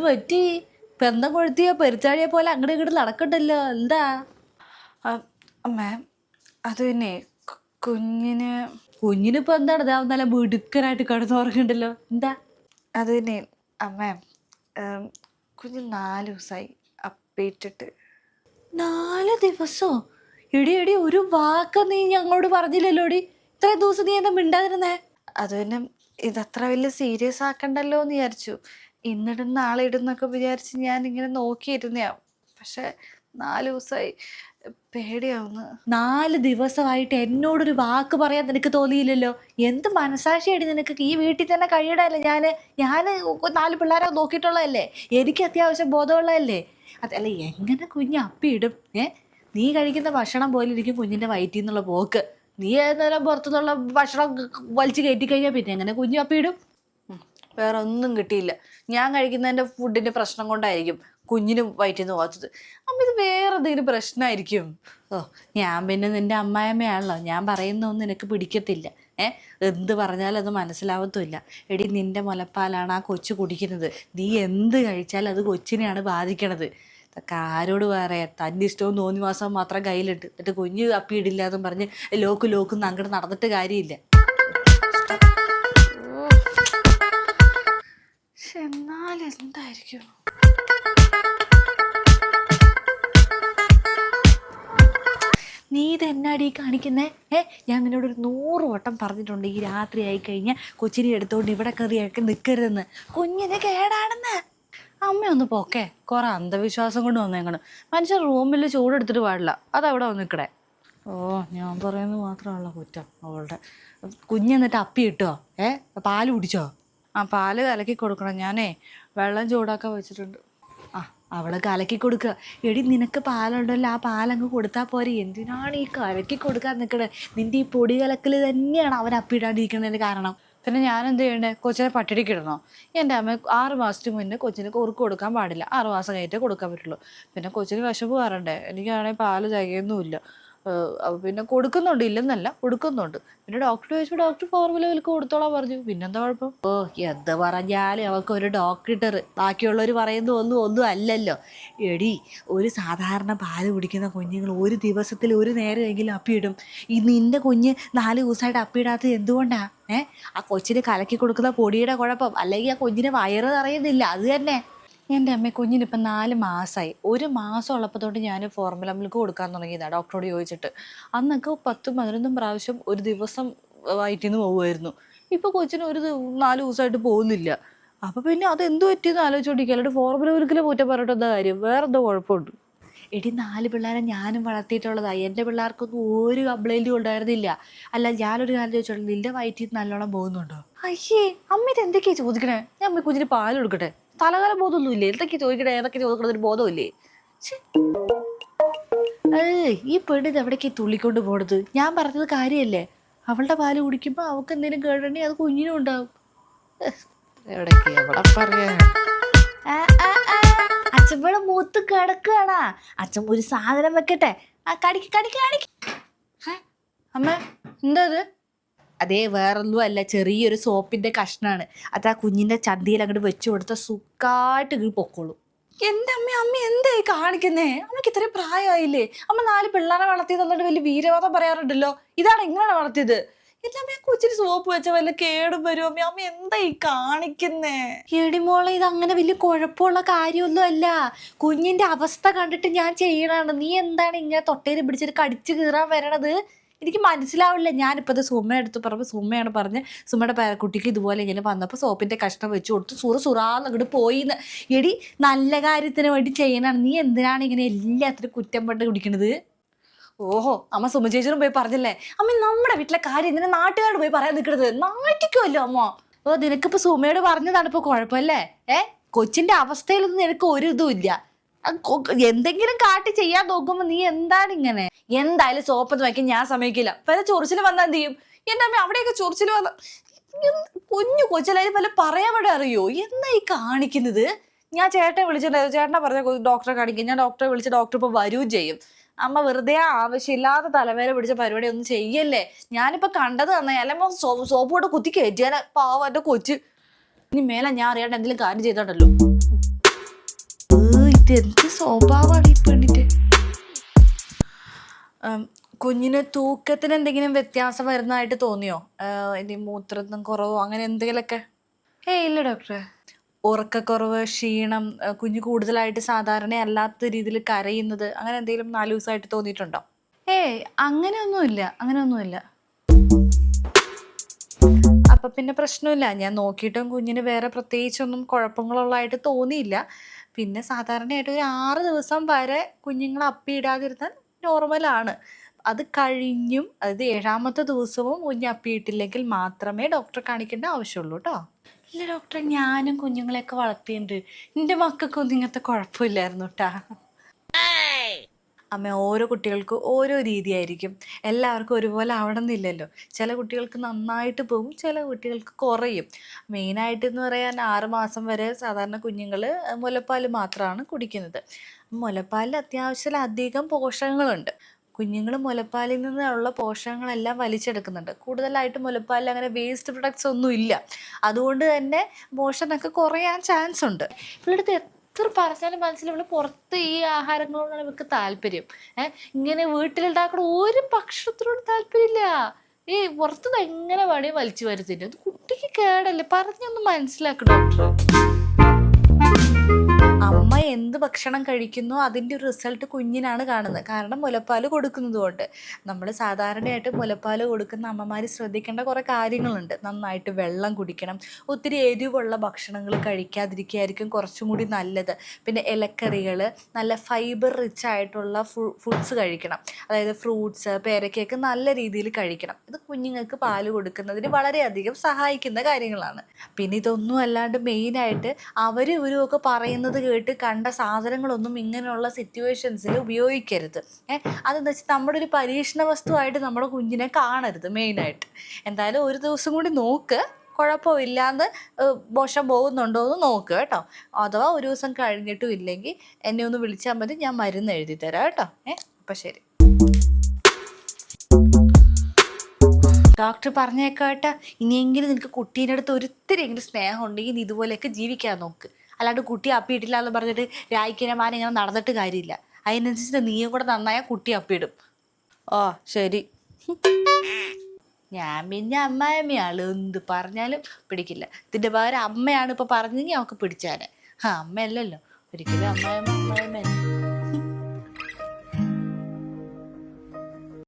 പറ്റി? പെന്തം കൊഴുത്തിയോ പെരിച്ചാഴിയെ പോലെ അങ്ങോട്ട് ഇങ്ങോട്ട് നടക്കണ്ടല്ലോ, എന്താ? അമ്മേ അത് പിന്നെ കുഞ്ഞിനിപ്പോ എന്താണ് നല്ല മിടുക്കനായിട്ട് കിടന്നുറങ്ങണ്ടല്ലോ, എന്താ? അത് പിന്നെ അമ്മേ കുഞ്ഞ് 4 ദിവസമായി അപ്പേറ്റിട്ട്. 4 ദിവസോ? എടി ഒരു വാക്ക് നീ ഞങ്ങളോട് പറഞ്ഞില്ലല്ലോടി. ഇത്രയും ദിവസം നീ എന്താ മിണ്ടാതിരുന്നേ? അത് പിന്നെ ഇതത്ര വലിയ സീരിയസ് ആക്കണ്ടല്ലോ എന്ന് വിചാരിച്ചു. ഇന്നിടും നാളെ ഇടുന്നൊക്കെ വിചാരിച്ച് ഞാൻ ഇങ്ങനെ നോക്കിയിരുന്നയാ. പക്ഷെ 4 ദിവസമായി പേടിയാവുന്നു. 4 ദിവസമായിട്ട് എന്നോടൊരു വാക്ക് പറയാൻ നിനക്ക് തോന്നിയില്ലല്ലോ? എന്ത് മനസാക്ഷിയാടി നിനക്ക്? ഈ വീട്ടിൽ തന്നെ കഴിയണല്ലേ. ഞാൻ 4 പിള്ളേരെ നോക്കിയിട്ടുള്ളതല്ലേ, എനിക്ക് അത്യാവശ്യം ബോധമുള്ളതല്ലേ. അതല്ല, എങ്ങനെ കുഞ്ഞ് അപ്പിയിടും? നീ കഴിക്കുന്ന ഭക്ഷണം പോലെ ഇരിക്കും കുഞ്ഞിൻ്റെ വയറ്റിൽ നിന്നുള്ള പോക്ക്. നീ ഏതായാലും പുറത്തുനിന്നുള്ള ഭക്ഷണം വലിച്ചു കയറ്റി കഴിഞ്ഞാൽ പിന്നെ എങ്ങനെ കുഞ്ഞ് അപ്പിയിടും? വേറെ ഒന്നും കിട്ടിയില്ല. ഞാൻ കഴിക്കുന്നതിൻ്റെ ഫുഡിൻ്റെ പ്രശ്നം കൊണ്ടായിരിക്കും കുഞ്ഞിനും വയറ്റിൽ നിന്ന് പോകാത്തത്. അപ്പം ഇത് വേറെ എന്തെങ്കിലും പ്രശ്നമായിരിക്കും. ഞാൻ പിന്നെ നിൻ്റെ അമ്മായിയമ്മയാണല്ലോ, ഞാൻ പറയുന്നൊന്നും നിനക്ക് പിടിക്കത്തില്ല. എന്ത് പറഞ്ഞാലും അത് മനസ്സിലാവത്തുമില്ല. എടി, നിൻ്റെ മുലപ്പാലാണ് ആ കൊച്ചു കുടിക്കുന്നത്. നീ എന്ത് കഴിച്ചാലും അത് കൊച്ചിനെയാണ് ബാധിക്കണത്. ഇതൊക്കെ ആരോട് പറയാം? തൻ്റെ ഇഷ്ടവും തോന്നിവാസവും മാത്രം കയ്യിലുണ്ട്. എന്നിട്ട് കുഞ്ഞ് അപ്പിയിടില്ല എന്നും പറഞ്ഞ് ലോക്കും അങ്ങോട്ട് നടന്നിട്ട് കാര്യമില്ല. പക്ഷെ എന്നാൽ എന്തായിരിക്കും? നീ ഇതെന്നാടി കാണിക്കുന്നേ? ഞാൻ നിന്നോട് ഒരു 100 വട്ടം പറഞ്ഞിട്ടുണ്ട്, ഈ രാത്രി ആയി കഴിഞ്ഞാൽ കൊച്ചിനെ എടുത്തോണ്ട് ഇവിടെ കയറിയൊക്കെ നിൽക്കരുതെന്ന്. കുഞ്ഞിനെ കേടാണെന്ന്. അമ്മയൊന്ന് പോക്കെ. കുറെ അന്ധവിശ്വാസം കൊണ്ട് വന്നേക്കണം. മനുഷ്യൻ റൂമിൽ ചൂടെടുത്തിട്ട് പാടില്ല, അതവിടെ വന്ന് നിൽക്കണേ. ഞാൻ പറയുന്നത് മാത്രമല്ല കുറ്റം അവളുടെ. കുഞ്ഞെന്നിട്ട് അപ്പി ഇട്ടോ? പാല് കുടിച്ചോ? പാല് കലക്കി കൊടുക്കണം. ഞാനേ വെള്ളം ചൂടാക്കാൻ വെച്ചിട്ടുണ്ട്. അവളെ കലക്കി കൊടുക്കുക. എടി, നിനക്ക് പാലുണ്ടല്ലോ, ആ പാലങ്ങ് കൊടുത്താൽ പോരെ. എന്തിനാണ് ഈ കലക്കി കൊടുക്കാൻ നിൽക്കണേ? നിൻ്റെ ഈ പൊടി കലക്കൽ തന്നെയാണ് അവൻ അപ്പിടാണ്ടിരിക്കുന്നതിന് കാരണം. പിന്നെ ഞാൻ എന്ത് ചെയ്യണ്ടേ? കൊച്ചിനെ പട്ടിണിക്ക് ഇടണോ? എൻ്റെ അമ്മ 6 മാസത്തിന് മുന്നേ കൊച്ചിന് കുറുക്ക് കൊടുക്കാൻ പാടില്ല, 6 മാസം കഴിഞ്ഞിട്ടേ കൊടുക്കാൻ പറ്റുള്ളൂ. പിന്നെ കൊച്ചിന് വിശപ്പ് മാറണ്ടേ? എനിക്കാണെങ്കിൽ പാല് തികയൊന്നുമില്ല. പിന്നെ കൊടുക്കുന്നുണ്ട്, ഇല്ലെന്നല്ല, കൊടുക്കുന്നുണ്ട്. പിന്നെ ഡോക്ടർ ചോദിച്ചപ്പോൾ ഡോക്ടർ ഫോർമുല വിൽക്ക് കൊടുത്തോളാൻ പറഞ്ഞു. പിന്നെന്താ കുഴപ്പം? എന്ത് പറഞ്ഞാലും അവൾക്ക് ഒരു ഡോക്ടർ, ബാക്കിയുള്ളവർ പറയുന്ന ഒന്നും അല്ലല്ലോ. എടി, ഒരു സാധാരണ പാല് കുടിക്കുന്ന കുഞ്ഞുങ്ങൾ ഒരു ദിവസത്തിൽ ഒരു നേരമെങ്കിലും അപ്പിയിടും. ഈ നിൻ്റെ കുഞ്ഞ് 4 ദിവസമായിട്ട് അപ്പിയിടാത്തത് എന്തുകൊണ്ടാ? ആ കൊച്ചിന് കലക്കി കൊടുക്കുന്ന പൊടിയുടെ കുഴപ്പം, അല്ലെങ്കിൽ ആ കുഞ്ഞിന് വയറ് നിറയുന്നില്ല, അത് തന്നെ. എൻ്റെ അമ്മ കുഞ്ഞിനിപ്പം 4 മാസമായി. 1 മാസം ഉള്ളപ്പോൾ തൊട്ട് ഞാൻ ഫോർമുല മിൽക്ക് കൊടുക്കാൻ തുടങ്ങിയതാണ് ഡോക്ടറോട് ചോദിച്ചിട്ട്. അന്നൊക്കെ 10-11 പ്രാവശ്യം ഒരു ദിവസം വയറ്റിൽ നിന്ന് പോകുമായിരുന്നു. ഇപ്പോൾ കൊച്ചിന് 4 ദിവസമായിട്ട് പോകുന്നില്ല. അപ്പോൾ പിന്നെ അതെന്ത് പറ്റിയെന്ന് ആലോചിച്ചോണ്ടിരിക്കുക. അല്ലാണ്ട് ഫോർമുല മിൽക്കിൽ പോറ്റാൻ പറഞ്ഞിട്ട് എന്താ കാര്യം? വേറെ എന്തോ കുഴപ്പമുണ്ട്? എടി, 4 പിള്ളേരെ ഞാനും വളർത്തിയിട്ടുള്ളതാണ്. എൻ്റെ പിള്ളേർക്കൊന്നും ഒരു കംപ്ലൈൻറ്റും ഉണ്ടായിരുന്നില്ല. അല്ല, ഞാനൊരു കാര്യം ചോദിച്ചോളൂ, നിൻ്റെ വയറ്റിൽ നല്ലോണം പോകുന്നുണ്ടോ? അയ്യേ, അമ്മ ഇത് എന്തൊക്കെയാണ് ചോദിക്കണേ? ഞാൻ അമ്മ കുഞ്ഞിന് പാല് കൊടുക്കട്ടെ? തലകാല ബോധമൊന്നും ഇല്ലേ? എന്തൊക്കെ ചോദിക്കണേ, ഏതൊക്കെ ചോദിക്കണതൊരു ബോധമില്ലേ? ഈ പെണ്ണിത് എവിടേക്ക് തുള്ളിക്കൊണ്ട് പോണത്? ഞാൻ പറഞ്ഞത് കാര്യമല്ലേ? അവളുടെ പാല് കുടിക്കുമ്പോൾ അവൾക്ക് എന്തെങ്കിലും കേടണി അത് കുഞ്ഞിനും ഉണ്ടാവും. എവിടെ പറയാ? അച്ഛമ്മയുടെ മൂത്ത് കിടക്കുകയാണാ. അച്ഛൻ ഒരു സാധനം വെക്കട്ടെ. അമ്മ എന്താ അത്? അതേ, വേറൊന്നും അല്ല, ചെറിയൊരു സോപ്പിന്റെ കഷ്ണാണ്. അത് ആ കുഞ്ഞിന്റെ ചന്തിയിൽ അങ്ങോട്ട് വെച്ചു കൊടുത്താൽ സുഖമായിട്ട് ഇത് പൊക്കോളൂ. എൻ്റെ അമ്മ എന്തായി കാണിക്കുന്നേ? അമ്മയ്ക്ക് ഇത്രയും പ്രായമായില്ലേ? അമ്മ 4 പിള്ളേരെ വളർത്തി തന്നിട്ട് വലിയ വീരവാദം പറയാറുണ്ടല്ലോ. ഇതാണ് ഇങ്ങനെ വളർത്തിയത്? എൻ്റെ അമ്മ കൊച്ചിന് സോപ്പ് വെച്ച വല്ല കേടും വരും. അമ്മ എന്തായി കാണിക്കുന്നേ? എടിമോളെ, ഇത് അങ്ങനെ വലിയ കുഴപ്പമുള്ള കാര്യമൊന്നും അല്ല. കുഞ്ഞിന്റെ അവസ്ഥ കണ്ടിട്ട് ഞാൻ ചെയ്യണാണ്. നീ എന്താണ് ഇങ്ങനെ തൊട്ടേര് പിടിച്ചിട്ട് കടിച്ചു കീറാൻ വരണത്? എനിക്ക് മനസ്സിലാവില്ല. ഞാനിപ്പോൾ അത് സുമ്മ എടുത്ത് പറഞ്ഞപ്പോൾ സുമ്മയാണ് പറഞ്ഞ് സുമ്മയുടെ പേരക്കുട്ടിക്ക് ഇതുപോലെ ഇങ്ങനെ വന്നപ്പോൾ സോപ്പിൻ്റെ കഷ്ണം വെച്ച് കൊടുത്ത് സുറാന്നങ്ങോട്ട് പോയിന്ന്. എടി, നല്ല കാര്യത്തിന് വേണ്ടി ചെയ്യണാണ്. നീ എന്തിനാണ് ഇങ്ങനെ എല്ലാത്തിനും കുറ്റം പണ്ട് കുടിക്കണത്? ഓഹോ, അമ്മ സുമ ചേച്ചിനും പോയി പറഞ്ഞില്ലേ? അമ്മ നമ്മുടെ വീട്ടിലെ കാര്യം ഇങ്ങനെ നാട്ടുകാരോട് പോയി പറയാൻ നിൽക്കരുത്. നാട്ടിക്കുമല്ലോ അമ്മ. നിനക്കിപ്പോൾ സുമയോട് പറഞ്ഞതാണ് ഇപ്പോൾ കുഴപ്പമല്ലേ? കൊച്ചിൻ്റെ അവസ്ഥയിലൊന്നും നിനക്ക് ഒരു ഇതും ഇല്ല. എന്തെങ്കിലും കാട്ടി ചെയ്യാൻ നോക്കുമ്പോൾ നീ എന്താണ് ഇങ്ങനെ? എന്തായാലും സോപ്പൊന്നും വയ്ക്കാൻ ഞാൻ സമ്മതിക്കില്ല. വല്ല ചൊറിച്ചിൽ വന്നാൽ എന്ത് ചെയ്യും? എൻ്റെ അമ്മ അവിടെയൊക്കെ ചൊറിച്ചിൽ വന്ന കുഞ്ഞു കൊച്ചിലായാലും വല്ല പറയാൻ വേണ്ടി അറിയോ? എന്താ ഈ കാണിക്കുന്നത്? ഞാൻ ചേട്ടനെ വിളിച്ചിട്ടുണ്ടായിരുന്നു. ചേട്ടനെ പറഞ്ഞ ഡോക്ടറെ കാണിക്കും. ഞാൻ ഡോക്ടറെ വിളിച്ച് ഡോക്ടർ ഇപ്പോൾ വരികയും ചെയ്യും. അമ്മ വെറുതെ ആവശ്യമില്ലാത്ത തലവേദന പിടിച്ച പരിപാടി ഒന്നും ചെയ്യല്ലേ. ഞാനിപ്പോൾ കണ്ടത് തന്നെ, അല്ലെങ്കിൽ സോപ്പ് കൊണ്ട് കുത്തി കയറ്റിയാൽ പാവം എൻ്റെ കൊച്ച്. ഇനി മേലെ ഞാൻ അറിയാണ്ട് എന്തെങ്കിലും കാര്യം ചെയ്തോണ്ടല്ലോ. ഇതെന്ത് സ്വഭാവമാണ് ഈ പെണ്ണിന്റെ? കുഞ്ഞിന് തൂക്കത്തിന് എന്തെങ്കിലും വ്യത്യാസം വരുന്നതായിട്ട് തോന്നിയോ? ഇനി മൂത്രത്തിന് കുറവോ അങ്ങനെ എന്തെങ്കിലുമൊക്കെ? ഇല്ല ഡോക്ടറെ. ഉറക്കക്കുറവ്, ക്ഷീണം, കുഞ്ഞ് കൂടുതലായിട്ട് സാധാരണ അല്ലാത്ത രീതിയിൽ കരയുന്നത്, അങ്ങനെ എന്തെങ്കിലും 4 ദിവസമായിട്ട് തോന്നിയിട്ടുണ്ടോ? അങ്ങനെയൊന്നുമില്ല. അപ്പൊ പിന്നെ പ്രശ്നമില്ല. ഞാൻ നോക്കിയിട്ടും കുഞ്ഞിന് വേറെ പ്രത്യേകിച്ചൊന്നും കുഴപ്പങ്ങളുള്ളതായിട്ട് തോന്നിയില്ല. പിന്നെ സാധാരണയായിട്ട് ഒരു 6 ദിവസം വരെ കുഞ്ഞുങ്ങൾ അപ്പിയിടാതിരുന്നാൽ നോർമലാണ്. അത് കഴിഞ്ഞും അതായത് 7ാമത്തെ ദിവസവും കുഞ്ഞ് അപ്പിയിട്ടില്ലെങ്കിൽ മാത്രമേ ഡോക്ടറെ കാണിക്കേണ്ട ആവശ്യമുള്ളൂ കേട്ടോ. ഇല്ല ഡോക്ടറെ, ഞാനും കുഞ്ഞുങ്ങളെയൊക്കെ വളർത്തിയിട്ടുണ്ട്. എൻ്റെ മക്കൾക്കൊന്നും ഇങ്ങനത്തെ കുഴപ്പമില്ലായിരുന്നു കേട്ടാ. അമ്മ, ഓരോ കുട്ടികൾക്കും ഓരോ രീതിയായിരിക്കും. എല്ലാവർക്കും ഒരുപോലെ ആവണമെന്നില്ലല്ലോ. ചില കുട്ടികൾക്ക് നന്നായിട്ട് പോകും, ചില കുട്ടികൾക്ക് കുറയും. മെയിനായിട്ടെന്ന് പറയാൻ 6 മാസം വരെ സാധാരണ കുഞ്ഞുങ്ങൾ മുലപ്പാൽ മാത്രമാണ് കുടിക്കുന്നത്. മുലപ്പാലിൽ അത്യാവശ്യത്തിലധികം പോഷകങ്ങളുണ്ട്. കുഞ്ഞുങ്ങൾ മുലപ്പാലിൽ നിന്നുള്ള പോഷകങ്ങളെല്ലാം വലിച്ചെടുക്കുന്നുണ്ട്. കൂടുതലായിട്ട് മുലപ്പാലിൽ അങ്ങനെ വേസ്റ്റ് പ്രൊഡക്ട്സ് ഒന്നും ഇല്ല. അതുകൊണ്ട് തന്നെ മോഷനൊക്കെ കുറയാൻ ചാൻസ് ഉണ്ട്. ഇവളുടെ എത്ര പറഞ്ഞാലും മനസ്സിൽ ഇവള് പുറത്ത് ഈ ആഹാരങ്ങളോടാണ് ഇവർക്ക് താല്പര്യം. ഇങ്ങനെ വീട്ടിലുണ്ടാക്കുന്ന ഒരു ഭക്ഷണത്തിനോട് താല്പര്യമില്ല. ഈ പുറത്തുനിന്ന് എങ്ങനെ വേണേൽ വലിച്ചു വരുത്തില്ല. അത് കുട്ടിക്ക് കേടല്ലേ, പറഞ്ഞൊന്ന് മനസ്സിലാക്കും ഡോക്ടർ. അമ്മ എന്ത് ഭക്ഷണം കഴിക്കുന്നോ അതിൻ്റെ ഒരു റിസൾട്ട് കുഞ്ഞിനാണ് കാണുന്നത്. കാരണം മുലപ്പാൽ കൊടുക്കുന്നത് കൊണ്ട്. നമ്മൾ സാധാരണയായിട്ട് മുലപ്പാൽ കൊടുക്കുന്ന അമ്മമാർ ശ്രദ്ധിക്കേണ്ട കുറേ കാര്യങ്ങളുണ്ട്. നന്നായിട്ട് വെള്ളം കുടിക്കണം, ഒത്തിരി എരിവുള്ള ഭക്ഷണങ്ങൾ കഴിക്കാതിരിക്കുകയായിരിക്കും കുറച്ചും കൂടി നല്ലത്. പിന്നെ ഇലക്കറികൾ, നല്ല ഫൈബർ റിച്ച് ആയിട്ടുള്ള ഫുഡ്സ് കഴിക്കണം. അതായത് ഫ്രൂട്ട്സ്, പേരക്കയൊക്കെ നല്ല രീതിയിൽ കഴിക്കണം. ഇത് കുഞ്ഞുങ്ങൾക്ക് പാല് കൊടുക്കുന്നതിന് വളരെയധികം സഹായിക്കുന്ന കാര്യങ്ങളാണ്. പിന്നെ ഇതൊന്നും അല്ലാണ്ട് മെയിനായിട്ട് ഇവരും ഒക്കെ പറയുന്നത് കേട്ട് കണ്ട സാധനങ്ങളൊന്നും ഇങ്ങനെയുള്ള സിറ്റുവേഷൻസിൽ ഉപയോഗിക്കരുത്. അതെന്താ വെച്ചാൽ നമ്മുടെ ഒരു പരീക്ഷണ വസ്തുവായിട്ട് നമ്മുടെ കുഞ്ഞിനെ കാണരുത് മെയിനായിട്ട്. എന്തായാലും ഒരു ദിവസം കൂടി നോക്ക്, കുഴപ്പമില്ലാന്ന് മോശം പോകുന്നുണ്ടോ എന്ന് നോക്ക് കേട്ടോ. അഥവാ ഒരു ദിവസം കഴിഞ്ഞിട്ടും ഇല്ലെങ്കിൽ എന്നെ ഒന്ന് വിളിച്ചാൽ മതി, ഞാൻ മരുന്ന് എഴുതി തരാം കേട്ടോ. അപ്പം ശരി. ഡോക്ടർ പറഞ്ഞേക്കാട്ടെ, ഇനിയെങ്കിലും നിനക്ക് കുട്ടീൻ്റെ അടുത്ത് ഒരിത്തിരിയെങ്കിലും സ്നേഹം ഉണ്ടെങ്കിൽ നീ ഇതുപോലെയൊക്കെ ജീവിക്കാൻ നോക്ക്. അല്ലാണ്ട് കുട്ടി അപ്പിയിട്ടില്ല എന്ന് പറഞ്ഞിട്ട് രായിക്കരമാൻ ഇങ്ങനെ നടന്നിട്ട് കാര്യമില്ല. അതിനനുസരിച്ച് നീയും കൂടെ നന്നായാൽ കുട്ടി അപ്പിയിടും. ശരി. ഞാൻ പിന്നെ അമ്മായിമ്മയാള് എന്ത് പറഞ്ഞാലും പിടിക്കില്ല. ഇതിൻ്റെ പകരം അമ്മയാണ് ഇപ്പോൾ പറഞ്ഞെങ്കിൽ അവൾക്ക് പിടിച്ചാനെ. അമ്മയല്ലല്ലോ, ഒരിക്കലും അമ്മായിമ്മ.